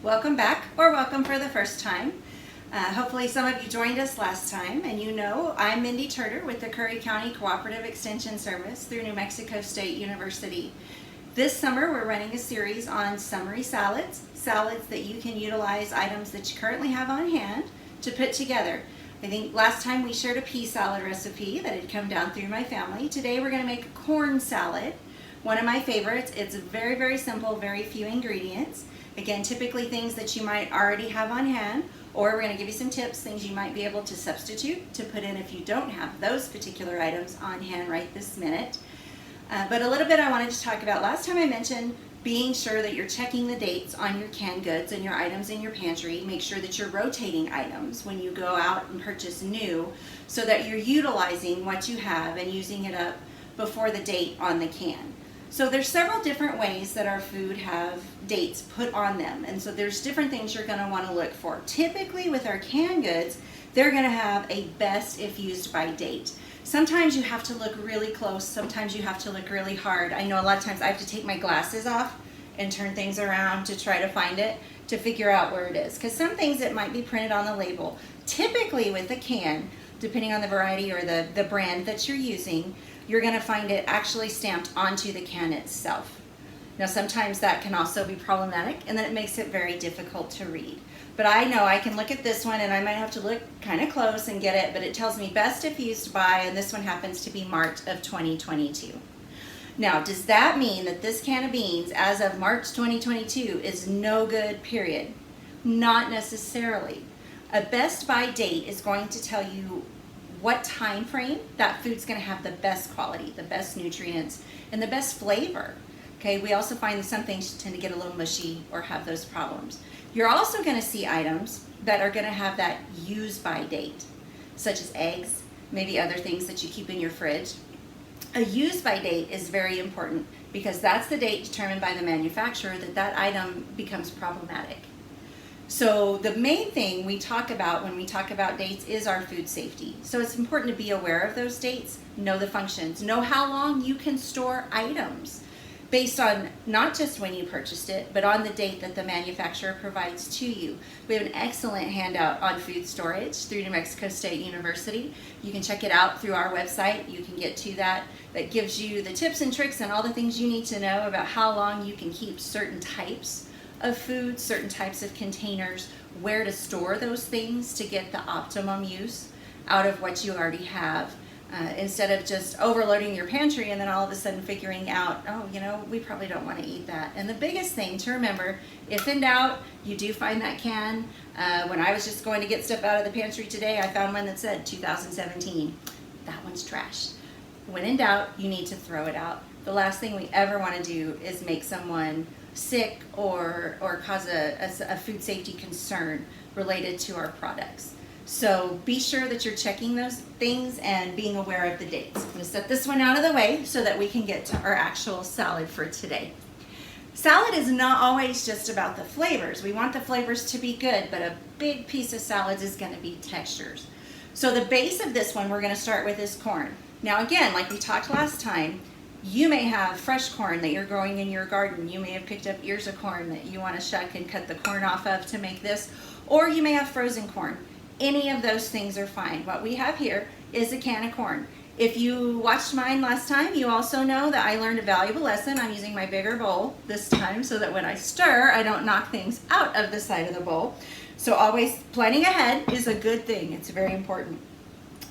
Welcome back, or welcome for the first time. Hopefully some of you joined us last time, and you know I'm Mindy Turter with the Curry County Cooperative Extension Service through New Mexico State University. This summer we're running a series on Summery salads that you can utilize items that you currently have on hand to put together. I think last time we shared a pea salad recipe that had come down through my family. Today we're going to make a corn salad, one of my favorites. It's very, very simple, very few ingredients. Again, typically things that you might already have on hand, or we're going to give you some tips, things you might be able to substitute to put in if you don't have those particular items on hand right this minute. But a little bit I wanted to talk about. Last time I mentioned being sure that you're checking the dates on your canned goods and your items in your pantry. Make sure that you're rotating items when you go out and purchase new so that you're utilizing what you have and using it up before the date on the can. So there's several different ways that our food have dates put on them, and so there's different things you're going to want to look for. Typically with our canned goods, they're going to have a best if used by date. Sometimes you have to look really close, sometimes you have to look really hard. I know a lot of times I have to take my glasses off and turn things around to try to find it, to figure out where it is, because some things it might be printed on the label. Typically with a can, depending on the variety or the brand that you're using, you're going to find it actually stamped onto the can itself. Now sometimes that can also be problematic, and then it makes it very difficult to read. But I know I can look at this one and I might have to look kind of close and get it, but it tells me best if used by, and this one happens to be March of 2022. Now, does that mean that this can of beans as of March 2022 is no good, period? Not necessarily. A best by date is going to tell you what time frame that food's going to have the best quality, the best nutrients, and the best flavor. Okay, we also find that some things tend to get a little mushy or have those problems. You're also going to see items that are going to have that use by date, such as eggs, maybe other things that you keep in your fridge. A use by date is very important because that's the date determined by the manufacturer that that item becomes problematic. So the main thing we talk about when we talk about dates is our food safety. So it's important to be aware of those dates, know the functions, know how long you can store items based on not just when you purchased it, but on the date that the manufacturer provides to you. We have an excellent handout on food storage through New Mexico State University. You can check it out through our website. You can get to that. That gives you the tips and tricks and all the things you need to know about how long you can keep certain types of food, certain types of containers, where to store those things to get the optimum use out of what you already have, instead of just overloading your pantry and then all of a sudden figuring out, oh, you know, we probably don't want to eat that. And the biggest thing to remember, if in doubt, you do find that can. When I was just going to get stuff out of the pantry today, I found one that said 2017. That one's trash. When in doubt, you need to throw it out. The last thing we ever want to do is make someone sick or cause a food safety concern related to our products. So be sure that you're checking those things and being aware of the dates. I'm going to set this one out of the way so that we can get to our actual salad for today. Salad is not always just about the flavors. We want the flavors to be good, but a big piece of salads is going to be textures. So the base of this one we're going to start with is corn. Now again, like we talked last time, you may have fresh corn that you're growing in your garden. You may have picked up ears of corn that you want to shuck and cut the corn off of to make this, or you may have frozen corn. Any of those things are fine. What we have here is a can of corn. If you watched mine last time, you also know that I learned a valuable lesson. I'm using my bigger bowl this time so that when I stir, I don't knock things out of the side of the bowl. So always planning ahead is a good thing. It's very important.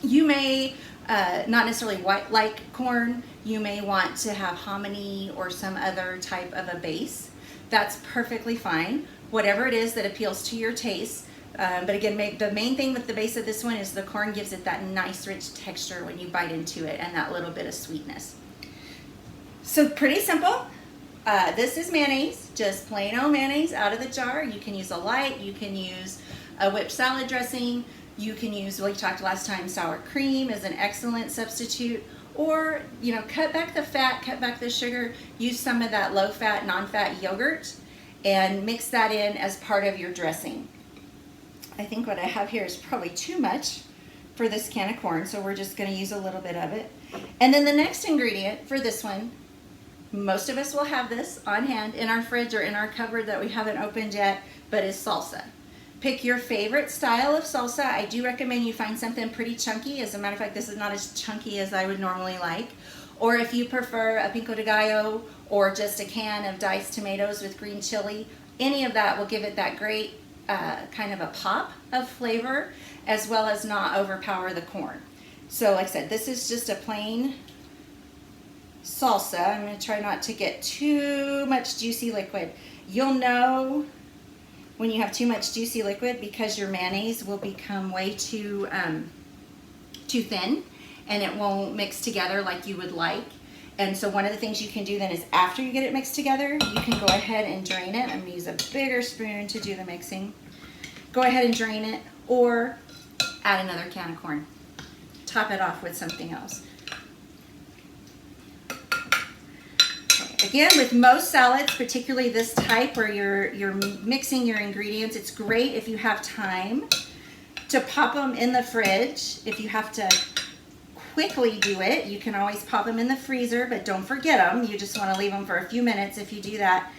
You may not necessarily like corn. You may want to have hominy or some other type of a base. That's perfectly fine. Whatever it is that appeals to your taste. But again, the main thing with the base of this one is the corn gives it that nice rich texture when you bite into it and that little bit of sweetness. So pretty simple. This is mayonnaise, just plain old mayonnaise out of the jar. You can use a light, you can use a whipped salad dressing, you can use, well, you talked last time, sour cream is an excellent substitute. Or, you know, cut back the fat, cut back the sugar, use some of that low-fat, non-fat yogurt, and mix that in as part of your dressing. I think what I have here is probably too much for this can of corn, so we're just going to use a little bit of it. And then the next ingredient for this one most of us will have this on hand in our fridge or in our cupboard that we haven't opened yet, but is salsa. Pick your favorite style of salsa. I do recommend you find something pretty chunky. As a matter of fact, this is not as chunky as I would normally like. Or if you prefer a pico de gallo or just a can of diced tomatoes with green chili, any of that will give it that great kind of a pop of flavor, as well as not overpower the corn. So like I said, this is just a plain salsa. I'm going to try not to get too much juicy liquid. You'll know when you have too much juicy liquid because your mayonnaise will become way too thin and it won't mix together like you would like. And so one of the things you can do then is after you get it mixed together, you can go ahead and drain it. I'm going to use a bigger spoon to do the mixing. Go ahead and drain it, or add another can of corn. Top it off with something else. Okay. Again, with most salads, particularly this type where you're mixing your ingredients, it's great if you have time to pop them in the fridge. If you have to quickly do it, you can always pop them in the freezer, but don't forget them. You just want to leave them for a few minutes if you do that,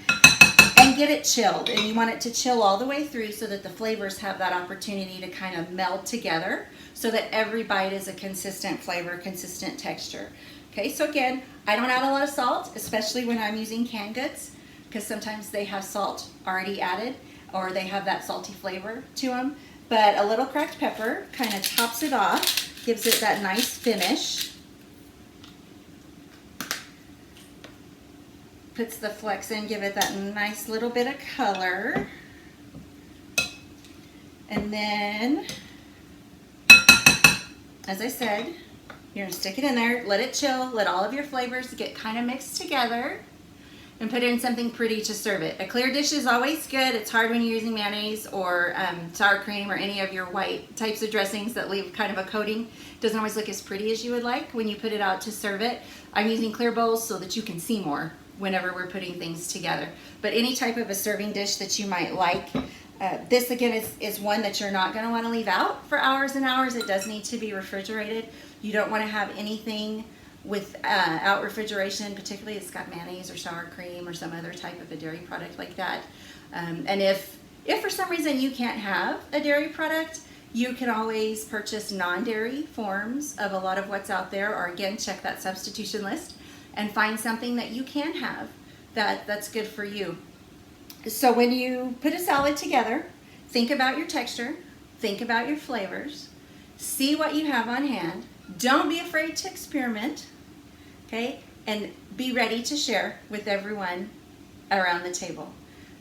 and get it chilled. And you want it to chill all the way through so that the flavors have that opportunity to kind of meld together so that every bite is a consistent flavor, consistent texture. Okay, so again, I don't add a lot of salt, especially when I'm using canned goods, because sometimes they have salt already added or they have that salty flavor to them. But a little cracked pepper kind of tops it off, gives it that nice finish. Puts the flecks in, give it that nice little bit of color. And then, as I said, you're gonna stick it in there, let it chill, let all of your flavors get kind of mixed together, and put it in something pretty to serve it. A clear dish is always good. It's hard when you're using mayonnaise or sour cream or any of your white types of dressings that leave kind of a coating. It doesn't always look as pretty as you would like when you put it out to serve it. I'm using clear bowls so that you can see more whenever we're putting things together. But any type of a serving dish that you might like, this again is one that you're not going to want to leave out for hours and hours. It does need to be refrigerated. You don't want to have anything without refrigeration, particularly it's got mayonnaise or sour cream or some other type of a dairy product like that. And if for some reason you can't have a dairy product, you can always purchase non-dairy forms of a lot of what's out there, or again, check that substitution list and find something that you can have that's good for you. So when you put a salad together, think about your texture, think about your flavors, see what you have on hand. Don't be afraid to experiment, okay? And be ready to share with everyone around the table.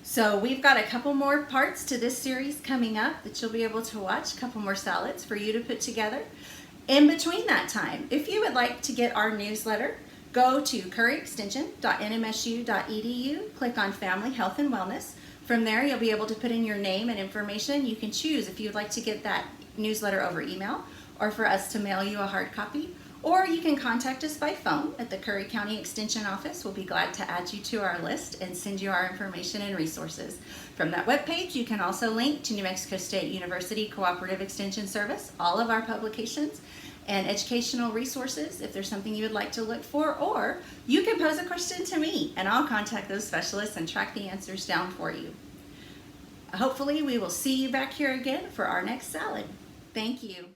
So we've got a couple more parts to this series coming up that you'll be able to watch, a couple more salads for you to put together. In between that time, if you would like to get our newsletter, go to curryextension.nmsu.edu, click on Family, Health, and Wellness. From there, you'll be able to put in your name and information. You can choose if you'd like to get that newsletter over email or for us to mail you a hard copy, or you can contact us by phone at the Curry County Extension Office. We'll be glad to add you to our list and send you our information and resources. From that webpage, you can also link to New Mexico State University Cooperative Extension Service, all of our publications and educational resources if there's something you would like to look for, or you can pose a question to me and I'll contact those specialists and track the answers down for you. Hopefully we will see you back here again for our next salad. Thank you.